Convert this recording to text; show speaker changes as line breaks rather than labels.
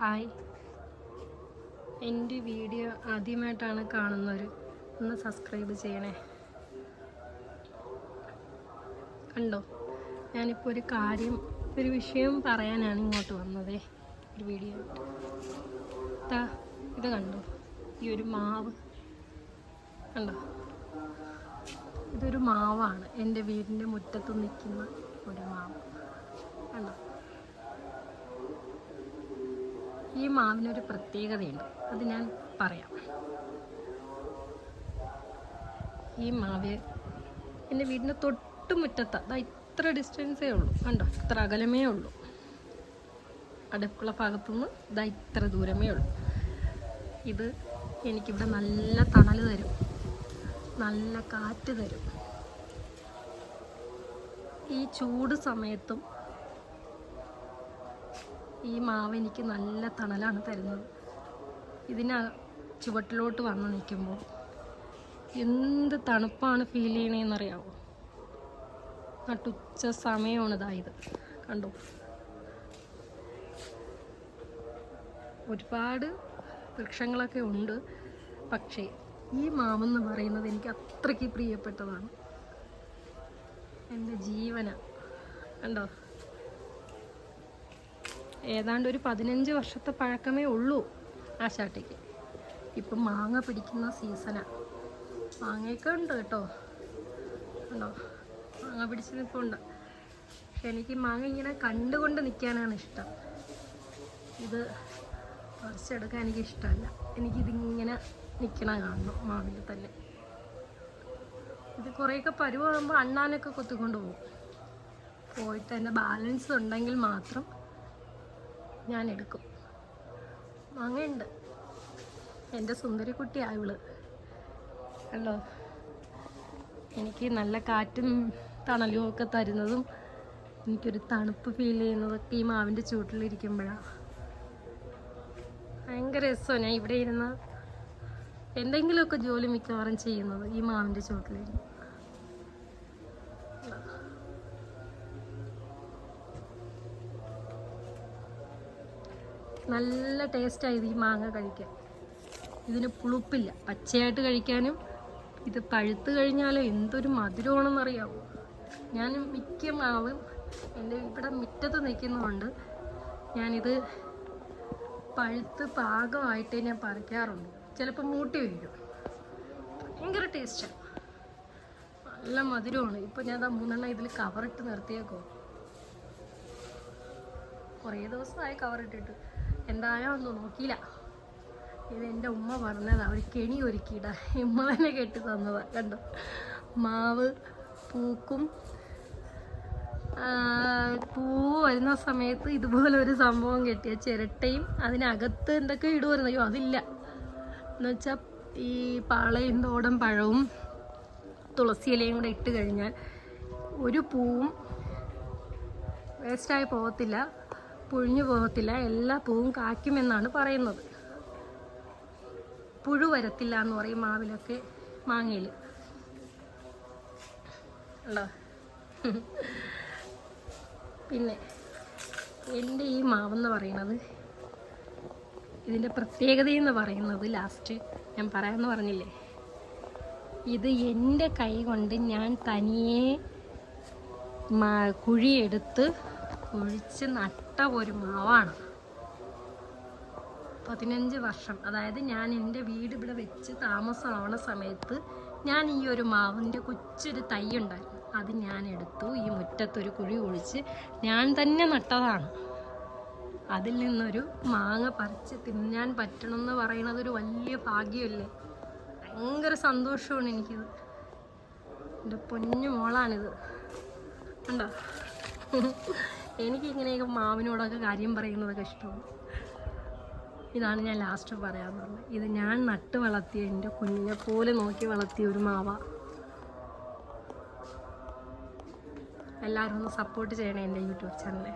Hi, എൻ്റെ video ആദ്യമായിട്ടാണ് കാണുന്നവർ ഒന്ന് സബ്സ്ക്രൈബ് ചെയ്യണേ. കണ്ടോ, ഞാനിപ്പോൾ ഒരു വിഷയം പറയാനാണ് ഇങ്ങോട്ട് വന്നതേ. ഒരു വീഡിയോ ഇത് കണ്ടോ, ഈ ഒരു മാവ് കണ്ടോ, ഇതൊരു മാവാണ്. എൻ്റെ വീടിൻ്റെ മുറ്റത്ത് നിൽക്കുന്ന ഒരു മാവ് കണ്ടോ. ഈ മാവിനൊരു പ്രത്യേകതയുണ്ട്, അത് ഞാൻ പറയാം. ഈ മാവ് എൻ്റെ വീടിൻ്റെ തൊട്ട് മുറ്റത്താണ്. ഇത്ര ഡിസ്റ്റൻസേ ഉള്ളൂ കണ്ടോ, ഇത്ര അകലമേ ഉള്ളൂ. അടുക്കള ഭാഗത്തുനിന്ന് ഇത്ര ദൂരമേ ഉള്ളൂ. ഇത് എനിക്കിവിടെ നല്ല തണൽ തരും, നല്ല കാറ്റ് തരും. ഈ ചൂട് സമയത്തും ഈ മാവ് എനിക്ക് നല്ല തണലാണ് തരുന്നത്. ചുവട്ടിലോട്ട് വന്ന് നിൽക്കുമ്പോൾ എന്ത് തണുപ്പാണ് ഫീൽ ചെയ്യണേന്നറിയാമോ. നട്ടുച്ച സമയമാണ് ഇത് കണ്ടോ. ഒരുപാട് വൃക്ഷങ്ങളൊക്കെ ഉണ്ട്, പക്ഷേ ഈ മാവെന്ന് പറയുന്നത് എനിക്ക് അത്രയ്ക്ക് പ്രിയപ്പെട്ടതാണ്. എൻ്റെ ജീവന കണ്ടോ. ഏതാണ്ട് ഒരു 15 വർഷത്തെ പഴക്കമേ ഉള്ളൂ ആ ചാട്ടയ്ക്ക്. ഇപ്പം മാങ്ങ പിടിക്കുന്ന സീസണാണ്. മാങ്ങയൊക്കെ ഉണ്ട് കേട്ടോ, ഉണ്ടോ, മാങ്ങ പിടിച്ച് നിൽപ്പുണ്ട്. പക്ഷെ എനിക്ക് മാങ്ങ ഇങ്ങനെ കണ്ടുകൊണ്ട് നിൽക്കാനാണ് ഇഷ്ടം. ഇത് പറിച്ചെടുക്കാൻ എനിക്കിഷ്ടമല്ല. എനിക്കിതിങ്ങനെ നിൽക്കണ കാണണം മാവിൽ തന്നെ. ഇത് കുറേയൊക്കെ പരുവാകുമ്പോൾ അണ്ണാനൊക്കെ കൊത്തിക്കൊണ്ട് പോകും. പോയിട്ട് എൻ്റെ ബാലൻസ് ഉണ്ടെങ്കിൽ മാത്രം ഞാൻ എടുക്കും. മാങ്ങയുണ്ട്. എൻ്റെ സുന്ദരിക്കുട്ടിയാണ് ഇവള് കണ്ടോ. എനിക്ക് നല്ല കാറ്റും തണലും ഒക്കെ തരുന്നതും എനിക്കൊരു തണുപ്പ് ഫീൽ ചെയ്യുന്നതൊക്കെ ഈ മാവിൻ്റെ ചുവട്ടിലിരിക്കുമ്പോഴാണ്. ഭയങ്കര രസമാണ്. ഞാൻ ഇവിടെ ഇരുന്ന് എന്തെങ്കിലുമൊക്കെ ജോലി മിക്കവാറും ചെയ്യുന്നത് ഈ മാവിൻ്റെ ചുവട്ടിലിരുന്ന്. നല്ല ടേസ്റ്റായത് ഈ മാങ്ങ കഴിക്കാൻ. ഇതിന് പുളിപ്പില്ല, പച്ചയായിട്ട് കഴിക്കാനും. ഇത് പഴുത്ത് കഴിഞ്ഞാലോ എന്തൊരു മധുരമാണെന്നറിയാമോ. ഞാൻ മിക്ക മാവും എൻ്റെ ഇവിടെ മുറ്റത്ത് നിൽക്കുന്നതുകൊണ്ട് ഞാനിത് പഴുത്ത് പാകമായിട്ടേ ഞാൻ പറിക്കാറുള്ളൂ. ചിലപ്പോൾ മൂട്ടി വയ്ക്കും. ഭയങ്കര ടേസ്റ്റാണ്, നല്ല മധുരമാണ്. ഇപ്പോൾ ഞാൻ 3 ഇതിൽ കവറിട്ട് നിർത്തിയേക്കോ. കുറേ ദിവസമായി കവറിട്ടിട്ട്, എന്തായാലും ഒന്നും നോക്കിയില്ല. ഇത് എൻ്റെ ഉമ്മ പറഞ്ഞതാണ്, ഒരു കെണി ഒരുക്കിയിട. ഉമ്മ തന്നെ കെട്ടി തന്നതാണ് കണ്ടോ. മാവ് പൂക്കും, പൂവ് വരുന്ന സമയത്ത് ഇതുപോലെ ഒരു സംഭവം കെട്ടിയ ചിരട്ടയും അതിനകത്ത് എന്തൊക്കെ ഇടുമായിരുന്നു. അയ്യോ അതില്ല എന്നുവെച്ചാൽ ഈ പാളയും തോടൻ പഴവും തുളസി ഇലയും കൂടെ ഇട്ട് കഴിഞ്ഞാൽ ഒരു പൂവും വേസ്റ്റായി പോകത്തില്ല, പുഴിഞ്ഞു പോകത്തില്ല. എല്ലാ പൂവും കായ്ക്കുമെന്നാണ് പറയുന്നത്. പുഴു വരത്തില്ല എന്ന് പറയും മാവിലൊക്കെ, മാങ്ങയിൽ ഉണ്ടോ. പിന്നെ എൻ്റെ ഈ മാവെന്ന് പറയുന്നത്, ഇതിൻ്റെ പ്രത്യേകതയെന്ന് പറയുന്നത് ലാസ്റ്റ് ഞാൻ പറയാമെന്ന് പറഞ്ഞില്ലേ, ഇത് എൻ്റെ കൈ കൊണ്ട് ഞാൻ തനിയെ കുഴിയെടുത്ത് കുഴിച്ച് നട്ട ഒരു മാവാണ്. 15 വർഷം, അതായത് ഞാൻ എൻ്റെ വീട് ഇവിടെ വെച്ച് താമസമാവണ സമയത്ത് ഞാൻ ഈ ഒരു മാവിൻ്റെ കൊച്ചൊരു തൈ ഉണ്ടായിരുന്നു. അത് ഞാൻ എടുത്തു, ഈ മുറ്റത്തൊരു കുഴി കുഴിച്ച് ഞാൻ തന്നെ നട്ടതാണ്. അതിൽ നിന്നൊരു മാങ്ങ പറിച്ച് തിന്നാൻ പറ്റണമെന്ന് പറയുന്നത് ഒരു വലിയ ഭാഗ്യമല്ലേ. ഭയങ്കര സന്തോഷമാണ് എനിക്കിത്. എൻ്റെ പൊന്നു മോളാണിത് കണ്ടോ. എനിക്കിങ്ങനെയൊക്കെ മാവിനോടൊക്കെ കാര്യം പറയുന്നതൊക്കെ ഇഷ്ടമാണ്. ഇതാണ് ഞാൻ ലാസ്റ്റ് പറയാമെന്നുള്ളത്. ഇത് ഞാൻ നട്ട് വളർത്തിയ, എൻ്റെ കുഞ്ഞിനെ പോലെ നോക്കി വളർത്തിയ ഒരു മാവ. എല്ലാവരും ഒന്ന് സപ്പോർട്ട് ചെയ്യണേ എൻ്റെ യൂട്യൂബ് ചാനലിൽ.